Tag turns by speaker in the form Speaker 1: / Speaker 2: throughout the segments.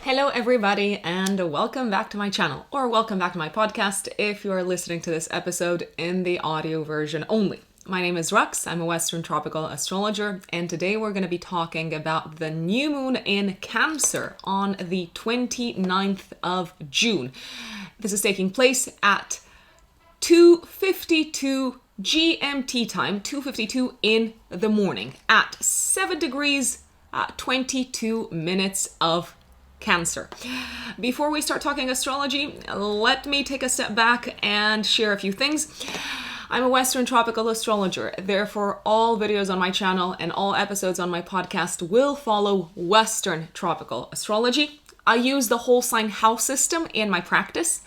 Speaker 1: Hello everybody and welcome back to my channel, or welcome back to my podcast if you are listening to this episode in the audio version only. My name is Rux, I'm a Western tropical astrologer, and today we're going to be talking about the new moon in Cancer on the 29th of June. This is taking place at 2:52 GMT time, 2:52 in the morning at 7 degrees, 22 minutes of Cancer. Before we start talking astrology, let me take a step back and share a few things. I'm a Western tropical astrologer, therefore all videos on my channel and all episodes on my podcast will follow Western tropical astrology. I use the whole sign house system in my practice.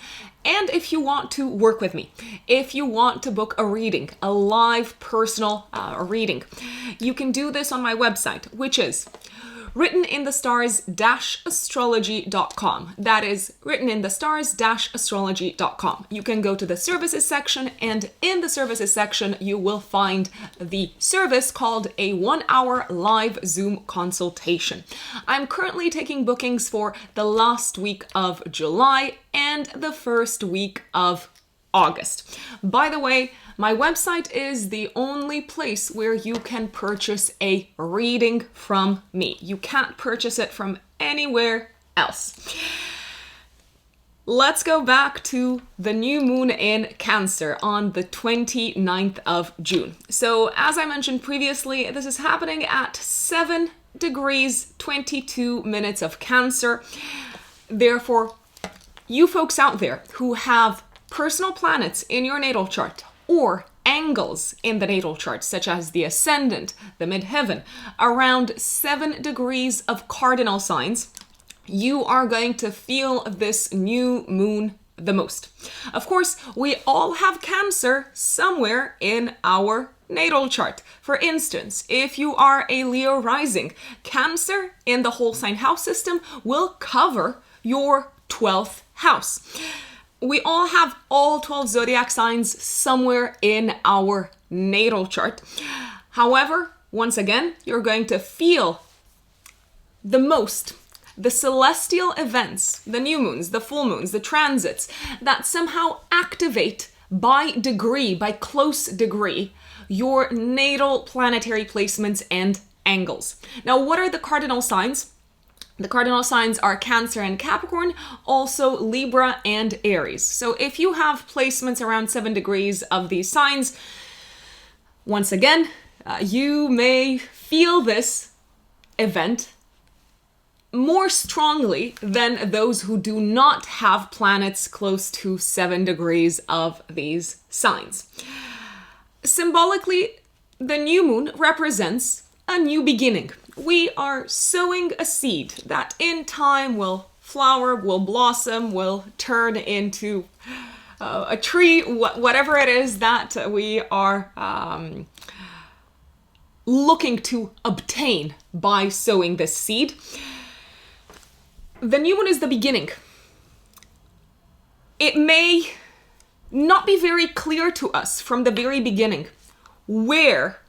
Speaker 1: And if you want to work with me, if you want to book a reading, a live personal reading, you can do this on my website, which is writteninthestars-astrology.com. That is writteninthestars-astrology.com. You can go to the services section, and in the services section, you will find the service called a 1-hour live Zoom consultation. I'm currently taking bookings for the last week of July and the first week of August. By the way, my website is the only place where you can purchase a reading from me. You can't purchase it from anywhere else. Let's go back to the new moon in Cancer on the 29th of June. So as I mentioned previously, this is happening at 7 degrees, 22 minutes of Cancer. Therefore, you folks out there who have personal planets in your natal chart or angles in the natal chart, such as the ascendant, the midheaven, around 7 degrees of cardinal signs, you are going to feel this new moon the most. Of course, we all have Cancer somewhere in our natal chart. For instance, if you are a Leo rising, Cancer in the whole sign house system will cover your 12th house. We all have all 12 zodiac signs somewhere in our natal chart. However, once again, you're going to feel the most the celestial events, the new moons, the full moons, the transits that somehow activate by degree, by close degree, your natal planetary placements and angles. Now, what are the cardinal signs? The cardinal signs are Cancer and Capricorn, also Libra and Aries. So if you have placements around 7 degrees of these signs, once again, you may feel this event more strongly than those who do not have planets close to 7 degrees of these signs. Symbolically, the new moon represents a new beginning. We are sowing a seed that in time will flower, will blossom, will turn into a tree, whatever it is that we are looking to obtain by sowing this seed. The new moon is the beginning. It may not be very clear to us from the very beginning where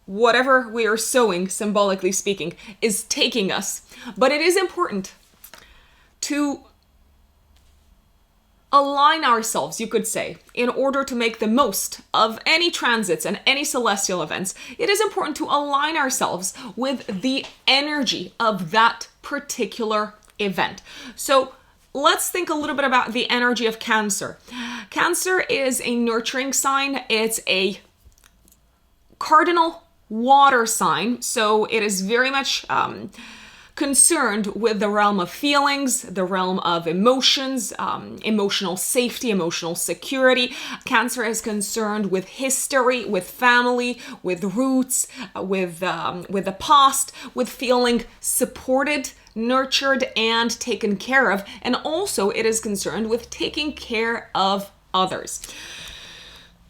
Speaker 1: whatever we are sowing, symbolically speaking, is taking us. But it is important to align ourselves, you could say, in order to make the most of any transits and any celestial events. It is important to align ourselves with the energy of that particular event. So let's think a little bit about the energy of Cancer. Cancer is a nurturing sign. It's a cardinal water sign, so it is very much concerned with the realm of feelings, the realm of emotions, emotional safety, emotional security. Cancer is concerned with history, with family, with roots, with the past, with feeling supported, nurtured, and taken care of. And also it is concerned with taking care of others.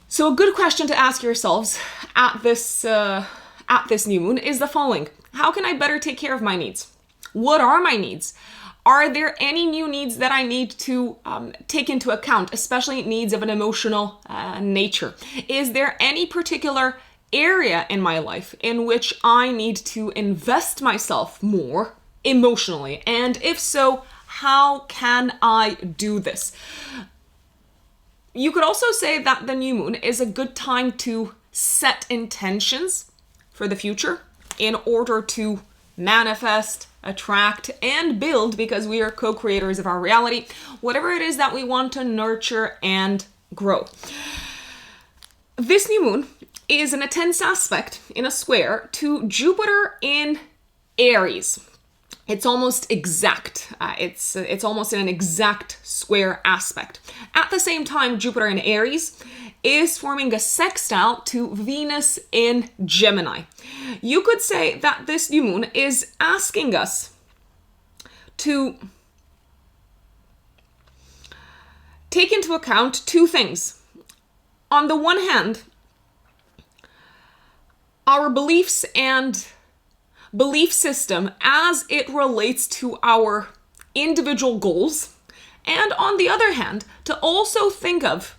Speaker 1: So a good question to ask yourselves at this new moon is the following. How can I better take care of my needs? What are my needs? Are there any new needs that I need to take into account, especially needs of an emotional nature? Is there any particular area in my life in which I need to invest myself more emotionally? And if so, how can I do this? You could also say that the new moon is a good time to set intentions for the future in order to manifest, attract, and build, because we are co-creators of our reality, whatever it is that we want to nurture and grow. This new moon is in a tense aspect, in a square, to Jupiter in Aries. It's almost exact. It's almost in an exact square aspect. At the same time, Jupiter in Aries is forming a sextile to Venus in Gemini. You could say that this new moon is asking us to take into account two things. On the one hand, our beliefs and belief system as it relates to our individual goals, and on the other hand, to also think of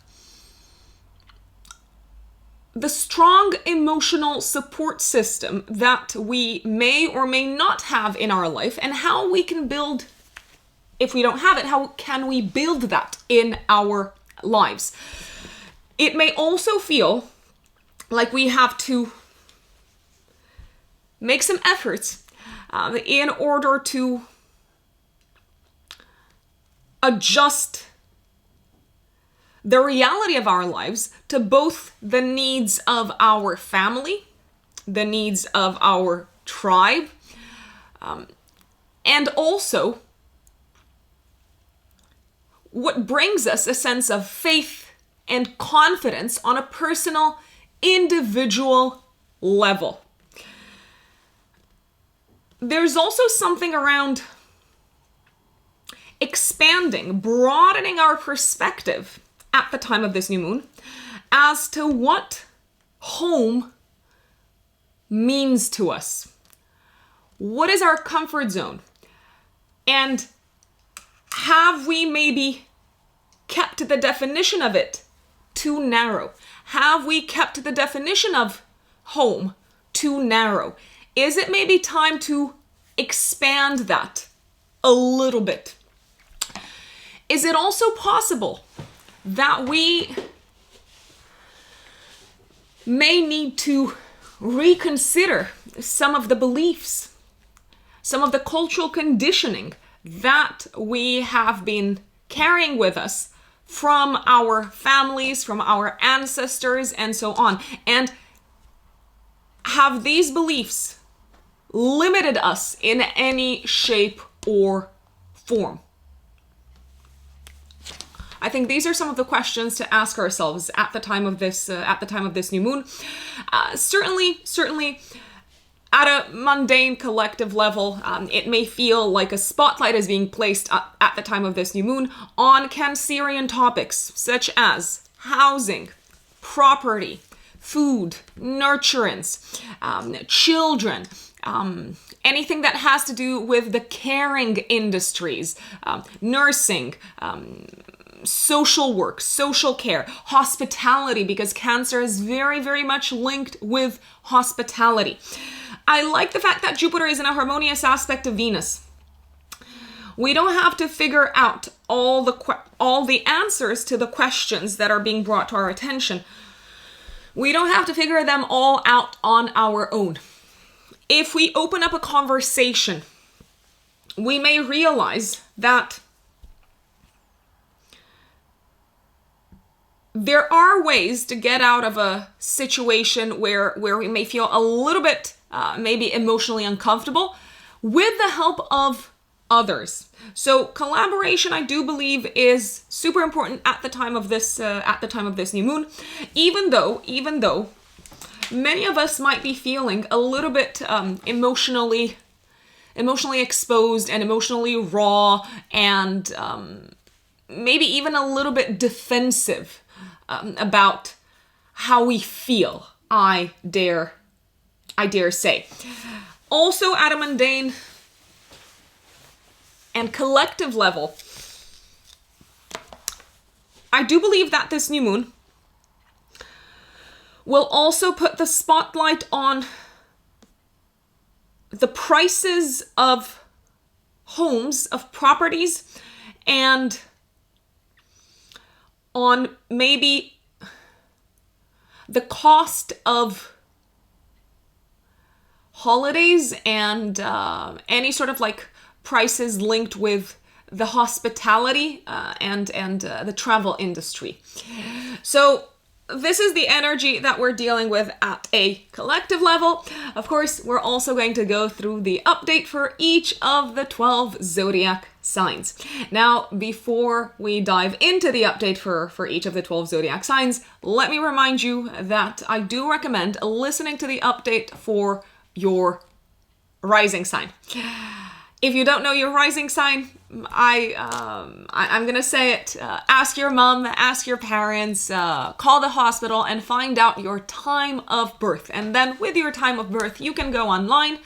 Speaker 1: the strong emotional support system that we may or may not have in our life, and how we can build, if we don't have it, how can we build that in our lives? It may also feel like we have to make some efforts in order to adjust the reality of our lives to both the needs of our family, the needs of our tribe, and also what brings us a sense of faith and confidence on a personal, individual level. There's also something around expanding, broadening our perspective at the time of this new moon as to what home means to us. What is our comfort zone? And have we maybe kept the definition of it too narrow? Have we kept the definition of home too narrow? Is it maybe time to expand that a little bit? Is it also possible that we may need to reconsider some of the beliefs, some of the cultural conditioning that we have been carrying with us from our families, from our ancestors, and so on? And have these beliefs limited us in any shape or form? I think these are some of the questions to ask ourselves at the time of this new moon. Certainly, at a mundane collective level, it may feel like a spotlight is being placed at the time of this new moon on Cancerian topics such as housing, property, food, nurturance, children, anything that has to do with the caring industries, nursing, social work, social care, hospitality, because Cancer is very, very much linked with hospitality. I like the fact that Jupiter is in a harmonious aspect of Venus. We don't have to figure out all the answers to the questions that are being brought to our attention. We don't have to figure them all out on our own. If we open up a conversation, we may realize that there are ways to get out of a situation where we may feel a little bit maybe emotionally uncomfortable with the help of others. So collaboration, I do believe, is super important at the time of this new moon. Even though many of us might be feeling a little bit emotionally exposed and emotionally raw, and maybe even a little bit defensive about how we feel, I dare say. Also, at a mundane and collective level, I do believe that this new moon will also put the spotlight on the prices of homes, of properties, and on maybe the cost of holidays and any sort of like prices linked with the hospitality and the travel industry. So this is the energy that we're dealing with at a collective level. Of course, we're also going to go through the update for each of the 12 zodiac signs. Now, before we dive into the update for each of the 12 zodiac signs, let me remind you that I do recommend listening to the update for your rising sign. If you don't know your rising sign, I'm gonna say it. Ask your mom, ask your parents, call the hospital and find out your time of birth. And then with your time of birth, you can go online,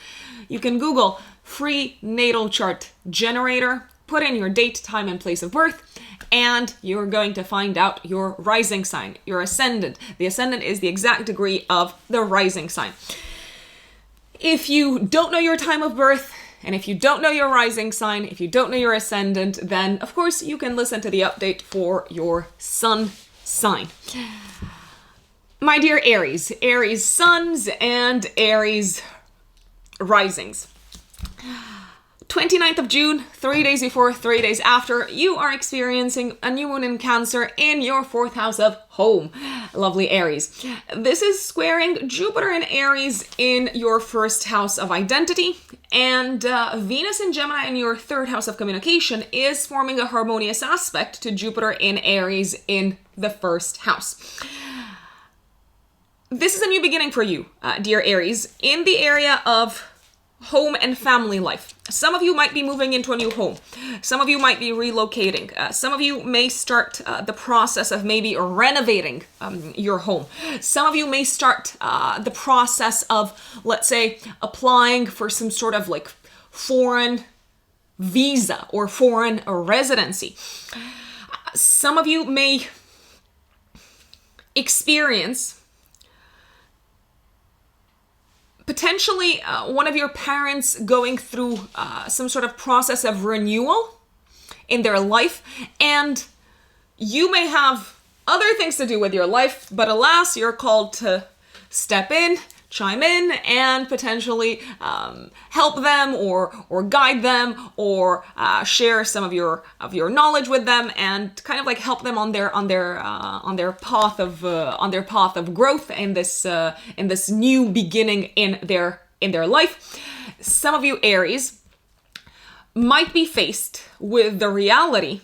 Speaker 1: you can Google free natal chart generator, put in your date, time, and place of birth, and you're going to find out your rising sign, your ascendant. The ascendant is the exact degree of the rising sign. If you don't know your time of birth, and if you don't know your rising sign, if you don't know your ascendant, then of course you can listen to the update for your sun sign. My dear Aries, Aries suns and Aries risings. 29th of June, 3 days before, 3 days after, you are experiencing a new moon in Cancer in your 4th house of home. Lovely Aries. This is squaring Jupiter in Aries in your 1st house of identity, and Venus in Gemini in your 3rd house of communication is forming a harmonious aspect to Jupiter in Aries in the 1st house. This is a new beginning for you, dear Aries, in the area of home and family life. Some of you might be moving into a new home. Some of you might be relocating. Some of you may start the process of maybe renovating your home. Some of you may start the process of, let's say, applying for some sort of like foreign visa or foreign residency. Some of you may experience potentially one of your parents going through some sort of process of renewal in their life, and you may have other things to do with your life, but alas, you're called to step in, chime in, and potentially help them or guide them or share some of your knowledge with them and kind of like help them on their path of growth in this new beginning in their life. Some of you Aries might be faced with the reality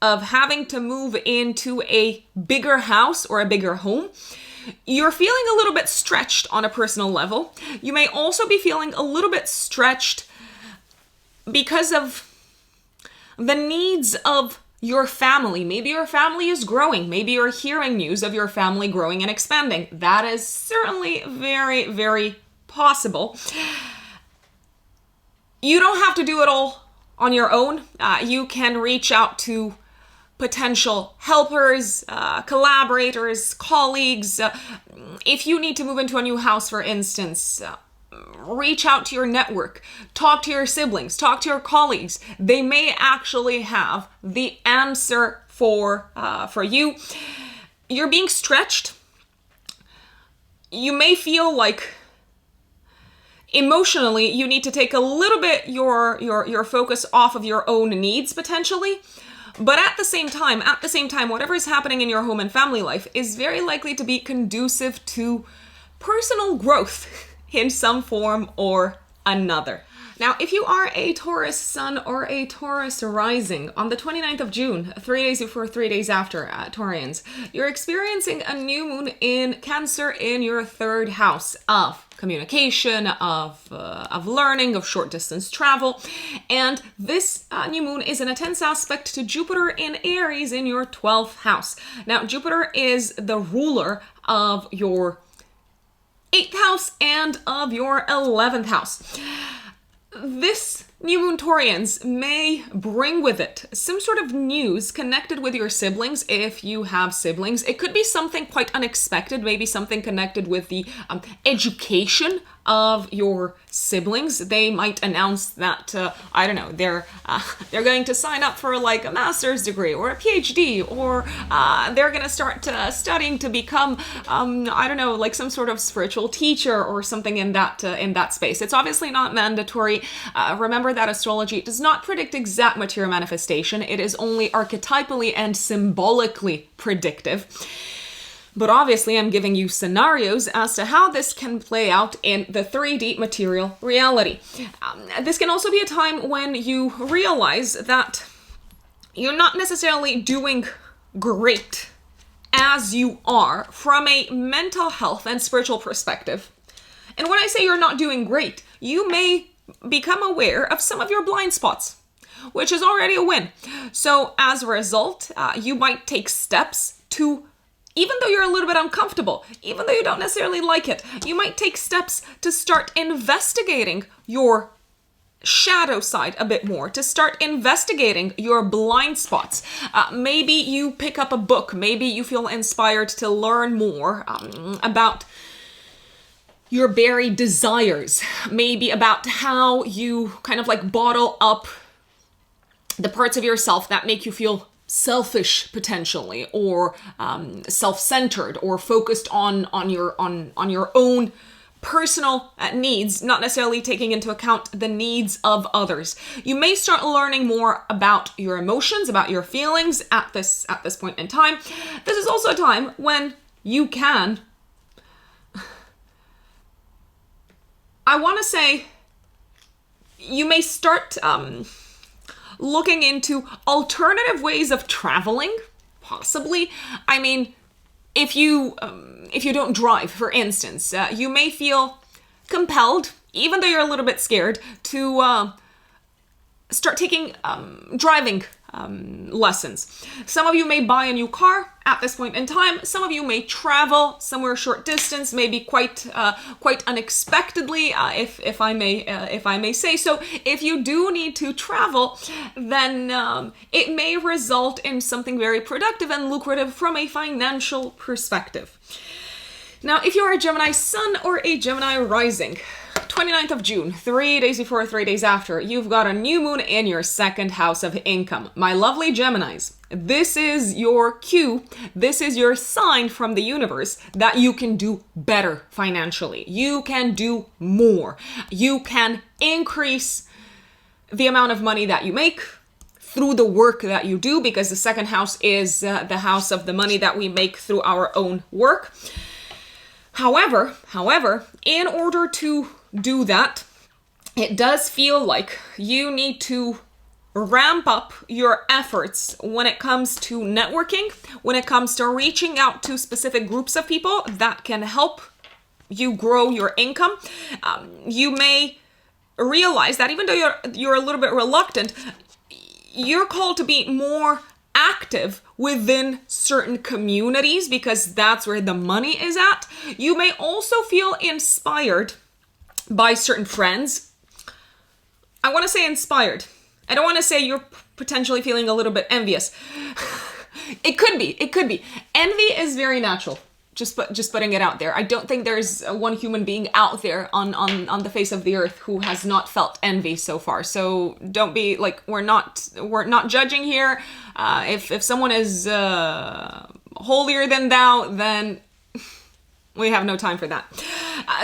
Speaker 1: of having to move into a bigger house or a bigger home. You're feeling a little bit stretched on a personal level. You may also be feeling a little bit stretched because of the needs of your family. Maybe your family is growing. Maybe you're hearing news of your family growing and expanding. That is certainly very, very possible. You don't have to do it all on your own. You can reach out to potential helpers, collaborators, colleagues. If you need to move into a new house, for instance, reach out to your network, talk to your siblings, talk to your colleagues. They may actually have the answer for you. You're being stretched. You may feel like emotionally you need to take a little bit your focus off of your own needs potentially. But at the same time, whatever is happening in your home and family life is very likely to be conducive to personal growth in some form or another. Now, if you are a Taurus sun or a Taurus rising on the 29th of June, 3 days before, 3 days after, Taurians, you're experiencing a new moon in Cancer in your 3rd house of communication, of learning, of short distance travel. And this new moon is in a tense aspect to Jupiter in Aries in your 12th house. Now, Jupiter is the ruler of your 8th house and of your 11th house. This New Moon Taurians may bring with it some sort of news connected with your siblings if you have siblings. It could be something quite unexpected, maybe something connected with the education of your siblings. They might announce that, I don't know, they're going to sign up for like a master's degree or a PhD, or they're going to start studying to become, I don't know, like some sort of spiritual teacher or something in that space. It's obviously not mandatory. Remember that astrology does not predict exact material manifestation. It is only archetypally and symbolically predictive. But obviously, I'm giving you scenarios as to how this can play out in the 3D material reality. This can also be a time when you realize that you're not necessarily doing great as you are from a mental health and spiritual perspective. And when I say you're not doing great, you may become aware of some of your blind spots, which is already a win. So as a result, you might take steps to, even though you're a little bit uncomfortable, even though you don't necessarily like it, you might take steps to start investigating your shadow side a bit more, to start investigating your blind spots. Maybe you pick up a book, maybe you feel inspired to learn more about your buried desires, maybe about how you kind of like bottle up the parts of yourself that make you feel selfish potentially, or self-centered, or focused on your own personal needs, not necessarily taking into account the needs of others. You may start learning more about your emotions, about your feelings at this point in time. This is also a time when you can, I want to say, you may start looking into alternative ways of traveling, possibly. I mean, if you don't drive, for instance, you may feel compelled, even though you're a little bit scared, to start taking driving lessons. Some of you may buy a new car at this point in time. Some of you may travel somewhere short distance, maybe quite unexpectedly, if I may say so. If you do need to travel, then it may result in something very productive and lucrative from a financial perspective. Now, if you are a Gemini sun or a Gemini rising, 29th of June, 3 days before, 3 days after, you've got a new moon in your second house of income. My lovely Geminis, this is your cue, this is your sign from the universe that you can do better financially. You can do more. You can increase the amount of money that you make through the work that you do, because the second house is the house of the money that we make through our own work. However, in order to do that, it does feel like you need to ramp up your efforts when it comes to networking, when it comes to reaching out to specific groups of people that can help you grow your income. You may realize that even though you're a little bit reluctant, you're called to be more active within certain communities, because that's where the money is at. You may also feel inspired by certain friends. I want to say inspired. I don't want to say you're potentially feeling a little bit envious. It could be. Envy is very natural. Just putting it out there. I don't think there's one human being out there on the face of the earth who has not felt envy so far. So don't be like, we're not judging here. If someone is holier than thou, then we have no time for that.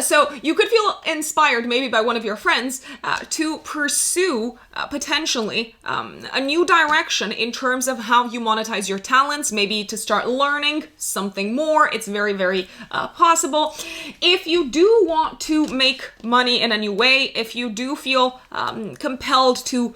Speaker 1: So you could feel inspired maybe by one of your friends to pursue potentially a new direction in terms of how you monetize your talents, maybe to start learning something more. It's very, very possible. If you do want to make money in a new way, if you do feel compelled to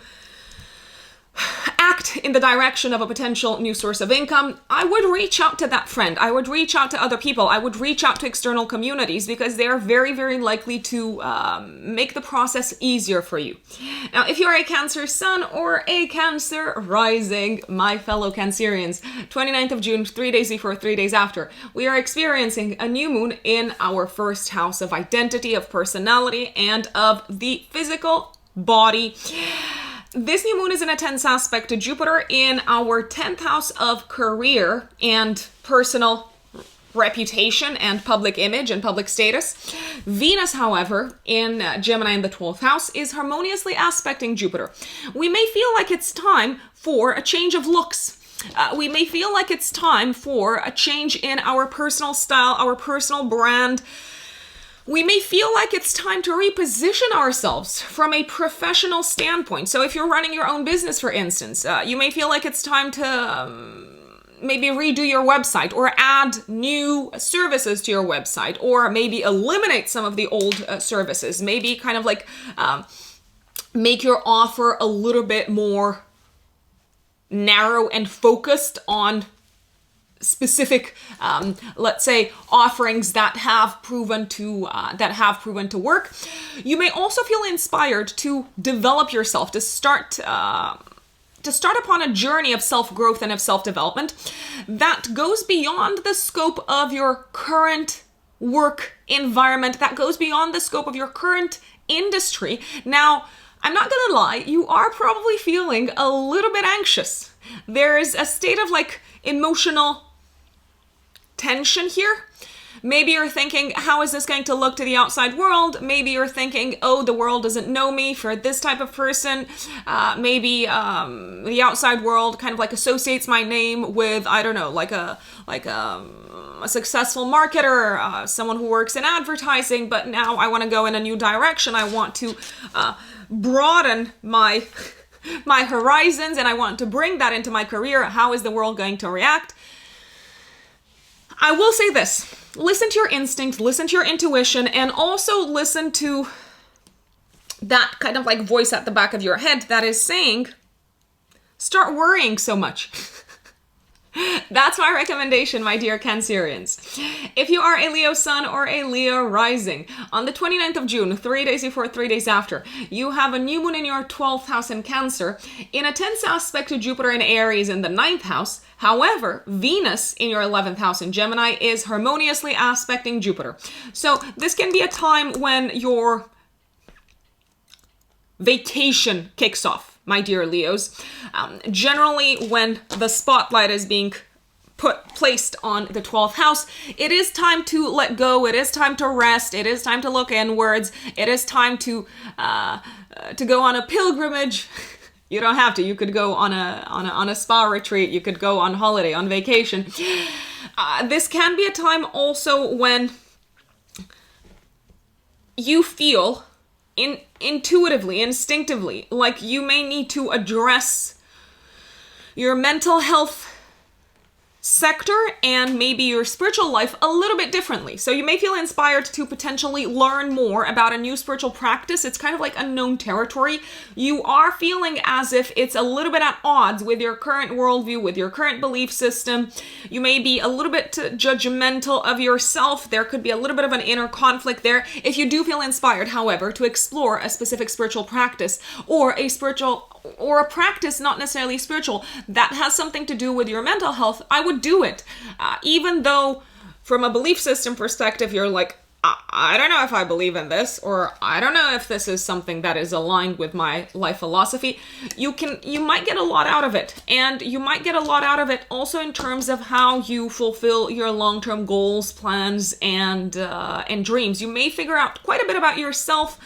Speaker 1: act in the direction of a potential new source of income, I would reach out to that friend. I would reach out to other people. I would reach out to external communities, because they are very, very likely to make the process easier for you. Now, if you're a Cancer sun or a Cancer rising, my fellow Cancerians, 29th of June, 3 days before, 3 days after, we are experiencing a new moon in our first house of identity, of personality, and of the physical body. This new moon is in a tense aspect to Jupiter in our 10th house of career and personal reputation and public image and public status. Venus, however, in Gemini in the 12th house is harmoniously aspecting Jupiter. We may feel like it's time for a change of looks. We may feel like it's time for a change in our personal style, our personal brand. We may feel like it's time to reposition ourselves from a professional standpoint. So if you're running your own business, for instance, you may feel like it's time to maybe redo your website or add new services to your website, or maybe eliminate some of the old services. Maybe kind of like make your offer a little bit more narrow and focused on specific, let's say, offerings that have proven to work. You may also feel inspired to develop yourself, to start upon a journey of self-growth and of self-development that goes beyond the scope of your current work environment, that goes beyond the scope of your current industry. Now, I'm not gonna lie, you are probably feeling a little bit anxious. There's a state of like emotional tension here. Maybe you're thinking, how is this going to look to the outside world? Maybe you're thinking, oh, the world doesn't know me for this type of person. Maybe the outside world kind of like associates my name with, I don't know, like a successful marketer, someone who works in advertising, but now I want to go in a new direction. I want to broaden my horizons, and I want to bring that into my career. How is the world going to react? I will say this. Listen to your instinct, listen to your intuition, and also listen to that kind of like voice at the back of your head that is saying, start worrying so much. That's my recommendation, my dear Cancerians. If you are a Leo sun or a Leo rising, on the 29th of June, 3 days before, 3 days after, you have a new moon in your 12th house in Cancer, in a tense aspect to Jupiter and Aries in the 9th house. However, Venus in your 11th house in Gemini is harmoniously aspecting Jupiter. So this can be a time when your vacation kicks off, my dear Leos. Generally, when the spotlight is being placed on the 12th house, it is time to let go. It is time to rest. It is time to look inwards. It is time to go on a pilgrimage. You don't have to. You could go on a spa retreat. You could go on holiday, on vacation. This can be a time also when you feel intuitively, instinctively, like you may need to address your mental health sector and maybe your spiritual life a little bit differently. So you may feel inspired to potentially learn more about a new spiritual practice. It's kind of like unknown territory. You are feeling as if it's a little bit at odds with your current worldview, with your current belief system. You may be a little bit judgmental of yourself. There could be a little bit of an inner conflict there. If you do feel inspired, however, to explore a specific spiritual practice or a practice not necessarily spiritual that has something to do with your mental health, I would do it. Even though from a belief system perspective, you're like, I don't know if I believe in this, or I don't know if this is something that is aligned with my life philosophy. You might get a lot out of it. And you might get a lot out of it also in terms of how you fulfill your long-term goals, plans, and dreams. You may figure out quite a bit about yourself.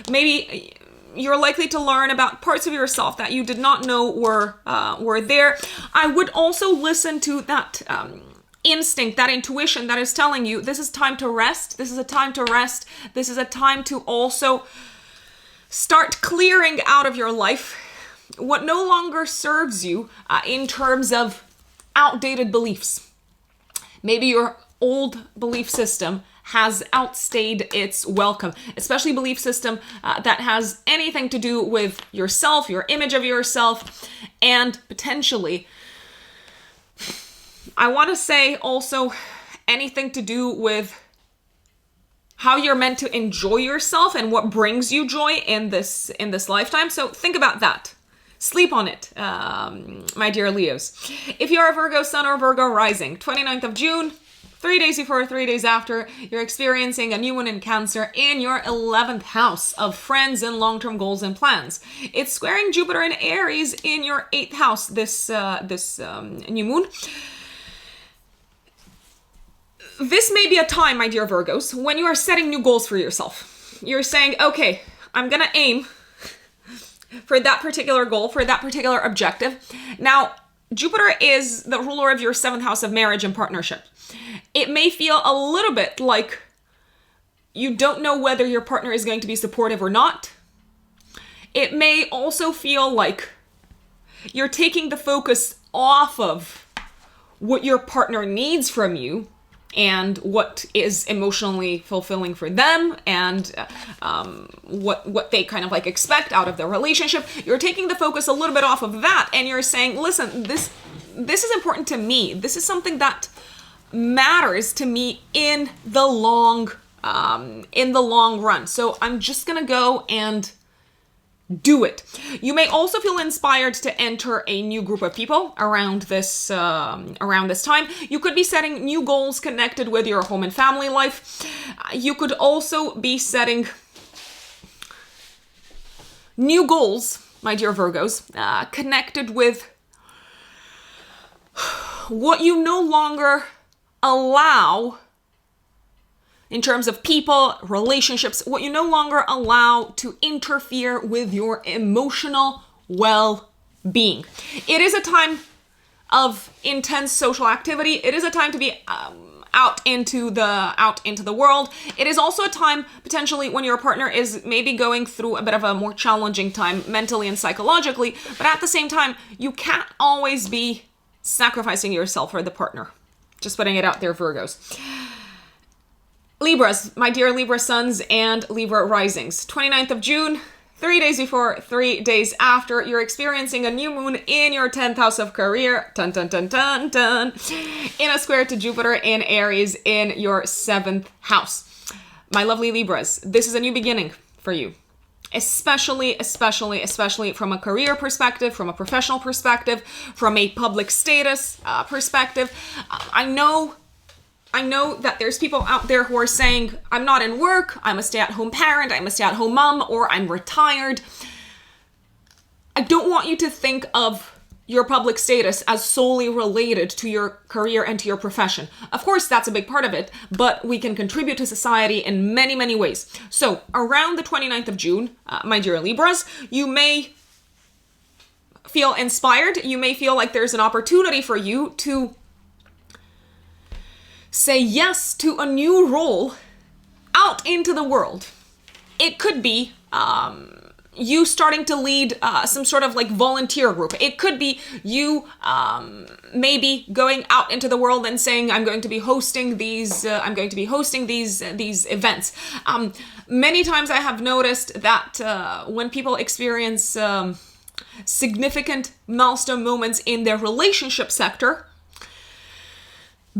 Speaker 1: Maybe you're likely to learn about parts of yourself that you did not know were there. I would also listen to that instinct, that intuition that is telling you this is time to rest. This is a time to rest. This is a time to also start clearing out of your life what no longer serves you in terms of outdated beliefs. Maybe your old belief system has outstayed its welcome, especially belief system that has anything to do with yourself, your image of yourself, and potentially, I want to say also anything to do with how you're meant to enjoy yourself and what brings you joy in this lifetime. So think about that. Sleep on it, my dear Leos. If you are a Virgo sun or Virgo rising, 29th of June, 3 days before, 3 days after, you're experiencing a new moon in Cancer in your 11th house of friends and long-term goals and plans. It's squaring Jupiter in Aries in your 8th house, this new moon. This may be a time, my dear Virgos, when you are setting new goals for yourself. You're saying, okay, I'm going to aim for that particular goal, for that particular objective. Now, Jupiter is the ruler of your 7th house of marriage and partnership. It may feel a little bit like you don't know whether your partner is going to be supportive or not. It may also feel like you're taking the focus off of what your partner needs from you and what is emotionally fulfilling for them, and what they kind of like expect out of their relationship. You're taking the focus a little bit off of that, and you're saying, listen, this is important to me. This is something that matters to me in the long run. So I'm just gonna go and do it. You may also feel inspired to enter a new group of people around this time. You could be setting new goals connected with your home and family life. You could also be setting new goals, my dear Virgos, connected with what you no longer allow in terms of people, relationships, what you no longer allow to interfere with your emotional well-being. It is a time of intense social activity. It is a time to be out into the world. It is also a time potentially when your partner is maybe going through a bit of a more challenging time mentally and psychologically, but at the same time, you can't always be sacrificing yourself for the partner. Just putting it out there, Virgos. Libras, my dear Libra suns and Libra risings. 29th of June, 3 days before, 3 days after, you're experiencing a new moon in your 10th house of career, dun dun dun dun dun, in a square to Jupiter in Aries in your 7th house. My lovely Libras, this is a new beginning for you. Especially from a career perspective, from a professional perspective, from a public status perspective. I know that there's people out there who are saying, I'm not in work, I'm a stay-at-home parent, I'm a stay-at-home mom, or I'm retired. I don't want you to think of your public status as solely related to your career and to your profession. Of course, that's a big part of it, but we can contribute to society in many, many ways. So around the 29th of June, my dear Libras, you may feel inspired. You may feel like there's an opportunity for you to say yes to a new role out into the world. It could be you starting to lead some sort of like volunteer group. It could be you maybe going out into the world and saying, I'm going to be hosting these events. Many times I have noticed that when people experience significant milestone moments in their relationship sector,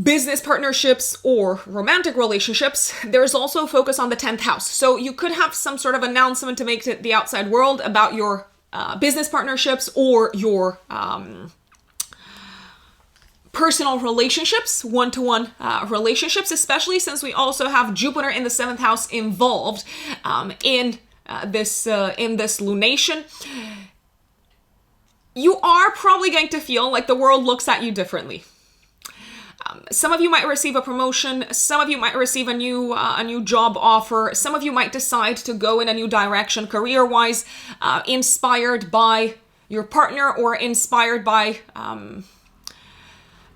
Speaker 1: business partnerships or romantic relationships, there's also a focus on the 10th house. So you could have some sort of announcement to make to the outside world about your business partnerships or your personal relationships, one-to-one relationships, especially since we also have Jupiter in the 7th house involved in this lunation. You are probably going to feel like the world looks at you differently. Some of you might receive a promotion. Some of you might receive a new job offer. Some of you might decide to go in a new direction career-wise, inspired by your partner or inspired by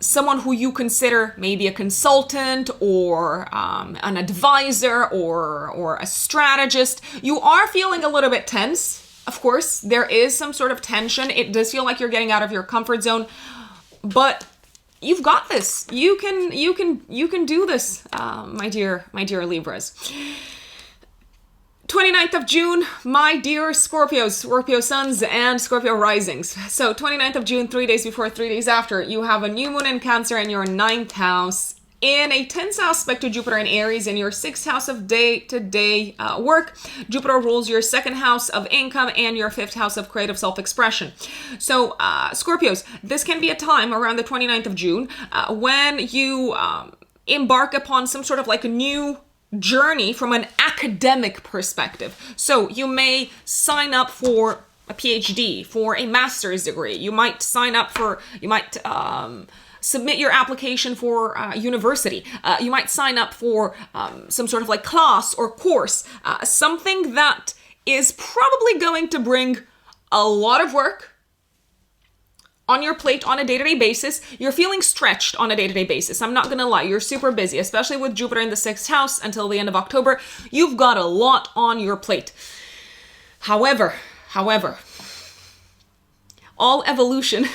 Speaker 1: someone who you consider maybe a consultant or an advisor or a strategist. You are feeling a little bit tense. Of course, there is some sort of tension. It does feel like you're getting out of your comfort zone, but you've got this. You can do this, my dear Libras. 29th of June, my dear Scorpios, Scorpio suns and Scorpio risings. So 29th of June, 3 days before, 3 days after, you have a new moon in Cancer in your 9th house, in a tense aspect to Jupiter in Aries in your 6th house of day-to-day work. Jupiter rules your 2nd house of income and your 5th house of creative self-expression. So Scorpios, this can be a time around the 29th of June when you embark upon some sort of like a new journey from an academic perspective. So you may sign up for a PhD, for a master's degree. You might submit your application for university. You might sign up for some sort of like class or course, something that is probably going to bring a lot of work on your plate on a day-to-day basis. You're feeling stretched on a day-to-day basis. I'm not gonna lie, you're super busy, especially with Jupiter in the 6th house until the end of October. You've got a lot on your plate. However, all evolution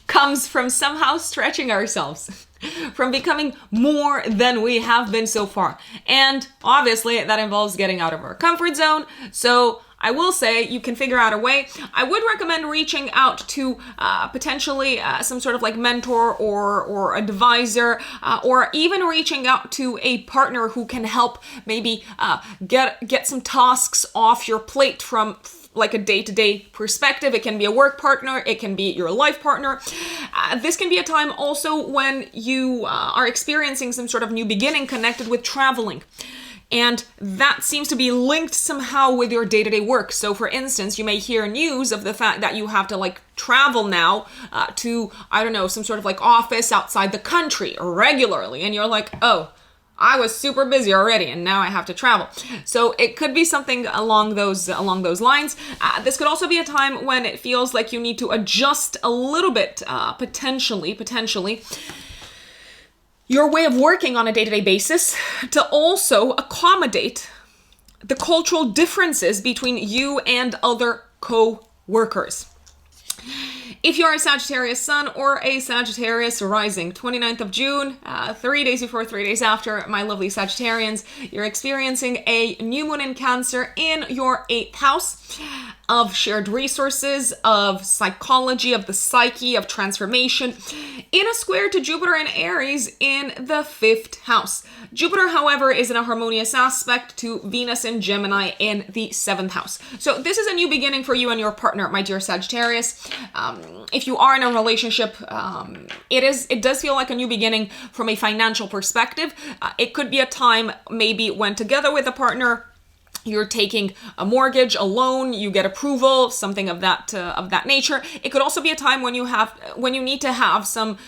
Speaker 1: comes from somehow stretching ourselves, from becoming more than we have been so far. And obviously that involves getting out of our comfort zone. So I will say you can figure out a way. I would recommend reaching out to potentially some sort of like mentor or advisor, or even reaching out to a partner who can help maybe get some tasks off your plate from like a day-to-day perspective. It can be a work partner, it can be your life partner. This can be a time also when you are experiencing some sort of new beginning connected with traveling. And that seems to be linked somehow with your day-to-day work. So for instance, you may hear news of the fact that you have to like travel now to, I don't know, some sort of like office outside the country regularly. And you're like, oh, I was super busy already and now I have to travel. So it could be something along those lines. This could also be a time when it feels like you need to adjust a little bit, potentially, your way of working on a day-to-day basis to also accommodate the cultural differences between you and other co-workers. If you're a Sagittarius sun or a Sagittarius rising, 29th of June, 3 days before, 3 days after, my lovely Sagittarians, you're experiencing a new moon in Cancer in your 8th house of shared resources, of psychology, of the psyche, of transformation, in a square to Jupiter and Aries in the 5th house. Jupiter, however, is in a harmonious aspect to Venus and Gemini in the 7th house. So this is a new beginning for you and your partner, my dear Sagittarius. If you are in a relationship, it does feel like a new beginning from a financial perspective. It could be a time maybe when together with a partner, you're taking a mortgage, a loan, you get approval, something of that nature. It could also be a time when you need to have some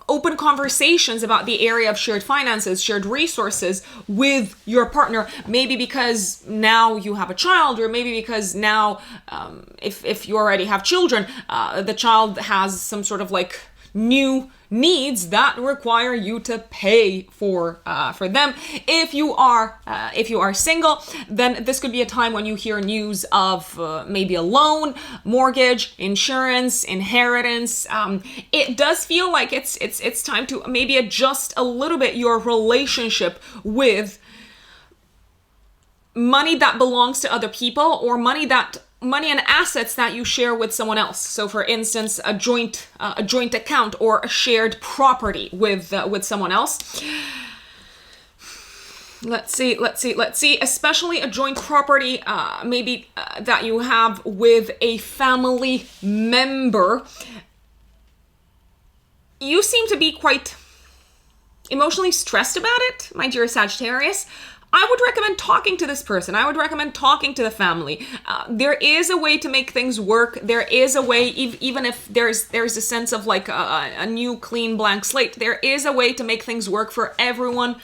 Speaker 1: open conversations about the area of shared finances, shared resources with your partner. Maybe because now you have a child, or maybe because now, if you already have children, the child has some sort of like new needs that require you to pay for them. If you are single, then this could be a time when you hear news of maybe a loan, mortgage, insurance, inheritance. It does feel like it's time to maybe adjust a little bit your relationship with money that belongs to other people, or money and assets that you share with someone else. So for instance, a joint account or a shared property with someone else. Let's see, especially a joint property, maybe that you have with a family member. You seem to be quite emotionally stressed about it, my dear Sagittarius. I would recommend talking to this person. I would recommend talking to the family. There is a way to make things work. There is a way, even if there's a sense of like a new clean blank slate, there is a way to make things work for everyone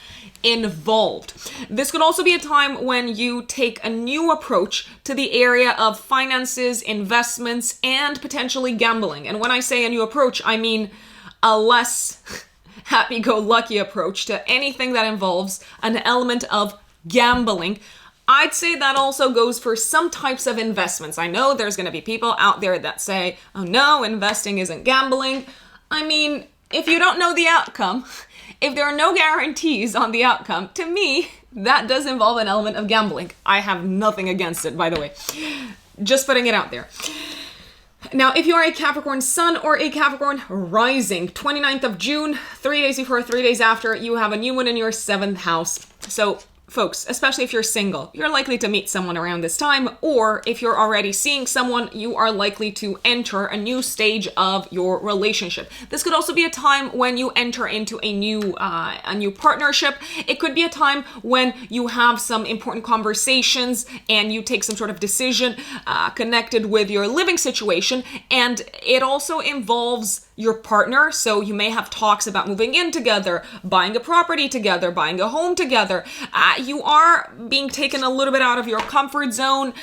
Speaker 1: involved. This could also be a time when you take a new approach to the area of finances, investments, and potentially gambling. And when I say a new approach, I mean a less happy-go-lucky approach to anything that involves an element of gambling. I'd say that also goes for some types of investments. I know there's going to be people out there that say, oh no, investing isn't gambling. I mean, if you don't know the outcome, if there are no guarantees on the outcome, to me, that does involve an element of gambling. I have nothing against it, by the way. Just putting it out there. Now, if you are a Capricorn sun or a Capricorn rising, 29th of June, 3 days before, 3 days after, you have a new moon in your 7th house. So folks, especially if you're single, you're likely to meet someone around this time, or if you're already seeing someone, you are likely to enter a new stage of your relationship. This could also be a time when you enter into a new partnership. It could be a time when you have some important conversations and you take some sort of decision connected with your living situation, and it also involves your partner. So you may have talks about moving in together, buying a property together, buying a home together. You are being taken a little bit out of your comfort zone.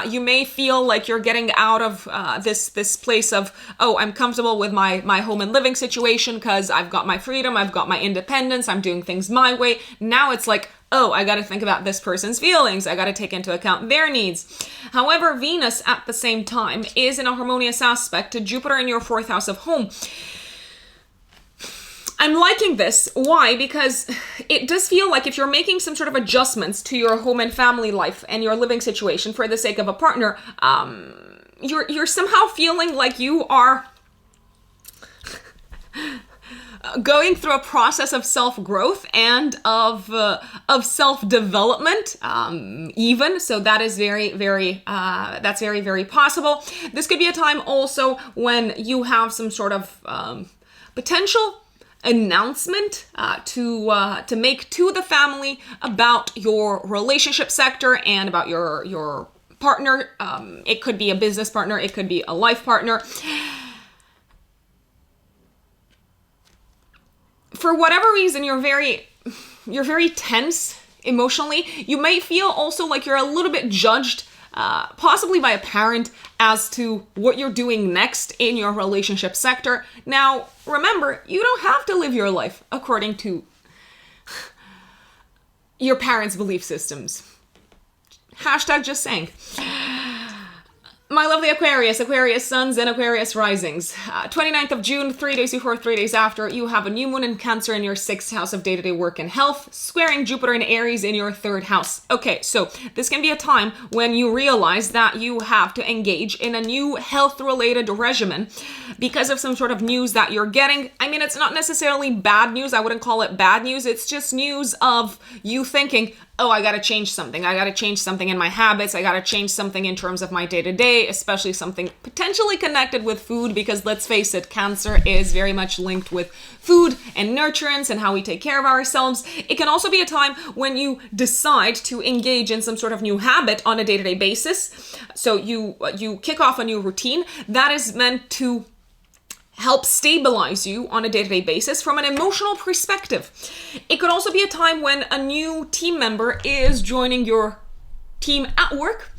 Speaker 1: You may feel like you're getting out of this place of, oh, I'm comfortable with my home and living situation because I've got my freedom, I've got my independence, I'm doing things my way. Now it's like, oh, I got to think about this person's feelings. I got to take into account their needs. However, Venus at the same time is in a harmonious aspect to Jupiter in your 4th house of home. I'm liking this. Why? Because it does feel like if you're making some sort of adjustments to your home and family life and your living situation for the sake of a partner, you're somehow feeling like you are going through a process of self-growth and of self-development, even. So that is very, very possible. This could be a time also when you have some sort of potential announcement to make to the family about your relationship sector and about your partner. It could be a business partner, it could be a life partner. For whatever reason, you're very tense emotionally. You may feel also like you're a little bit judged, possibly by a parent, as to what you're doing next in your relationship sector. Now, remember, you don't have to live your life according to your parents' belief systems. Hashtag just saying. My lovely Aquarius suns and Aquarius risings. 29th of June, 3 days before, 3 days after, you have a new moon in Cancer in your 6th house of day-to-day work and health, squaring Jupiter in Aries in your 3rd house. Okay, so this can be a time when you realize that you have to engage in a new health-related regimen because of some sort of news that you're getting. I mean, it's not necessarily bad news. I wouldn't call it bad news. It's just news of you thinking, oh, I got to change something. I got to change something in my habits. I got to change something in terms of my day-to-day, especially something potentially connected with food, because let's face it, Cancer is very much linked with food and nurturance and how we take care of ourselves. It can also be a time when you decide to engage in some sort of new habit on a day-to-day basis. So you kick off a new routine that is meant to help stabilize you on a day-to-day basis from an emotional perspective. It could also be a time when a new team member is joining your team at work.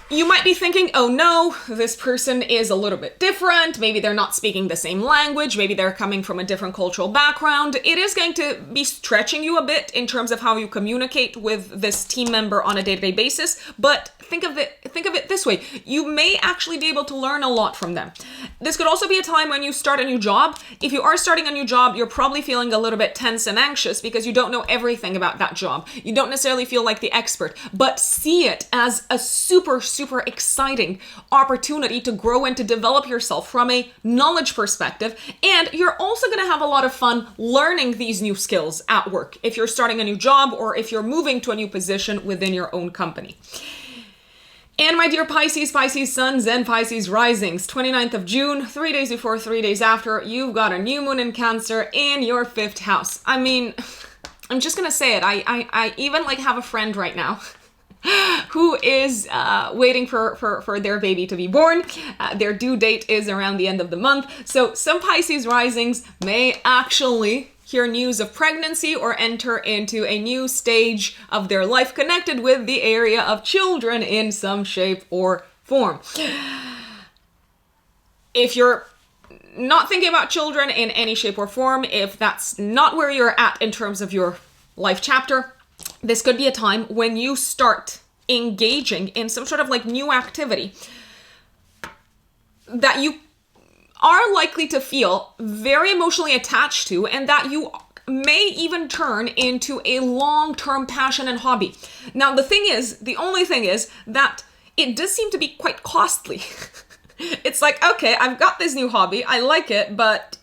Speaker 1: You might be thinking, oh no, this person is a little bit different. Maybe they're not speaking the same language. Maybe they're coming from a different cultural background. It is going to be stretching you a bit in terms of how you communicate with this team member on a day-to-day basis. But think of it this way. You may actually be able to learn a lot from them. This could also be a time when you start a new job. If you are starting a new job, you're probably feeling a little bit tense and anxious because you don't know everything about that job. You don't necessarily feel like the expert, but see it as a super exciting opportunity to grow and to develop yourself from a knowledge perspective. And you're also going to have a lot of fun learning these new skills at work if you're starting a new job or if you're moving to a new position within your own company. And my dear Pisces suns and Pisces risings, 29th of June, 3 days before, 3 days after, you've got a new moon in Cancer in your 5th house. I mean, I'm just going to say it. I even have a friend right now who is waiting for their baby to be born. Their due date is around the end of the month. So some Pisces risings may actually hear news of pregnancy or enter into a new stage of their life connected with the area of children in some shape or form. If you're not thinking about children in any shape or form, if that's not where you're at in terms of your life chapter, this could be a time when you start engaging in some sort of new activity that you are likely to feel very emotionally attached to, and that you may even turn into a long-term passion and hobby. Now, the only thing is that it does seem to be quite costly. It's like, okay, I've got this new hobby, I like it, but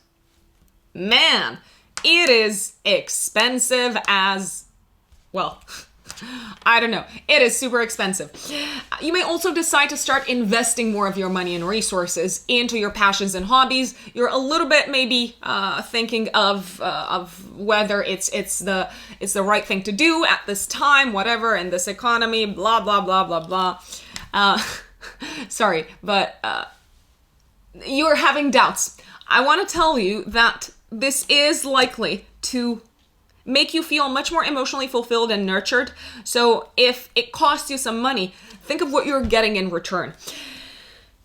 Speaker 1: man, it is expensive as well, I don't know. It is super expensive. You may also decide to start investing more of your money and resources into your passions and hobbies. You're a little bit maybe thinking of whether it's the right thing to do at this time, whatever, in this economy, blah blah blah blah blah. Sorry, but you're having doubts. I want to tell you that this is likely to make you feel much more emotionally fulfilled and nurtured. So if it costs you some money, think of what you're getting in return.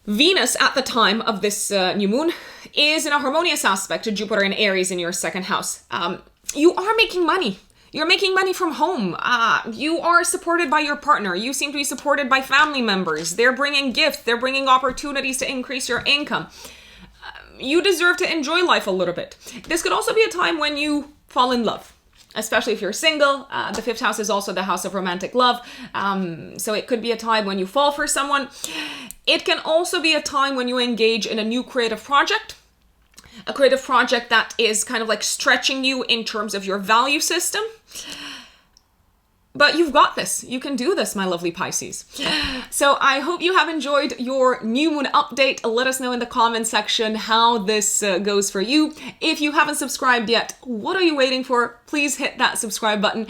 Speaker 1: Venus at the time of this new moon is in a harmonious aspect to Jupiter and Aries in your second house. You are making money. You're making money from home. You are supported by your partner. You seem to be supported by family members. They're bringing gifts. They're bringing opportunities to increase your income. You deserve to enjoy life a little bit. This could also be a time when you fall in love, especially if you're single. The fifth house is also the house of romantic love. So it could be a time when you fall for someone. It can also be a time when you engage in a new creative project. A creative project that is kind of like stretching you in terms of your value system. But you've got this. You can do this, my lovely Pisces. So I hope you have enjoyed your new moon update. Let us know in the comment section how this goes for you. If you haven't subscribed yet, what are you waiting for? Please hit that subscribe button.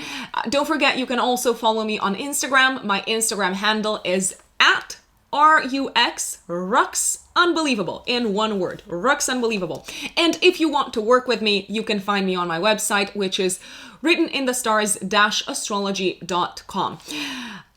Speaker 1: Don't forget, you can also follow me on Instagram. My Instagram handle is at RUX Unbelievable, in one word, Rux Unbelievable. And if you want to work with me, you can find me on my website, which is writteninthestars-astrology.com.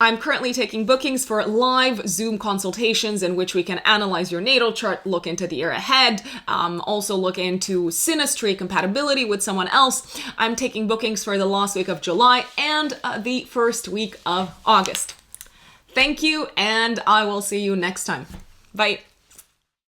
Speaker 1: I'm currently taking bookings for live Zoom consultations in which we can analyze your natal chart, look into the year ahead, also look into synastry compatibility with someone else. I'm taking bookings for the last week of July and the first week of August. Thank you, and I will see you next time. Bye.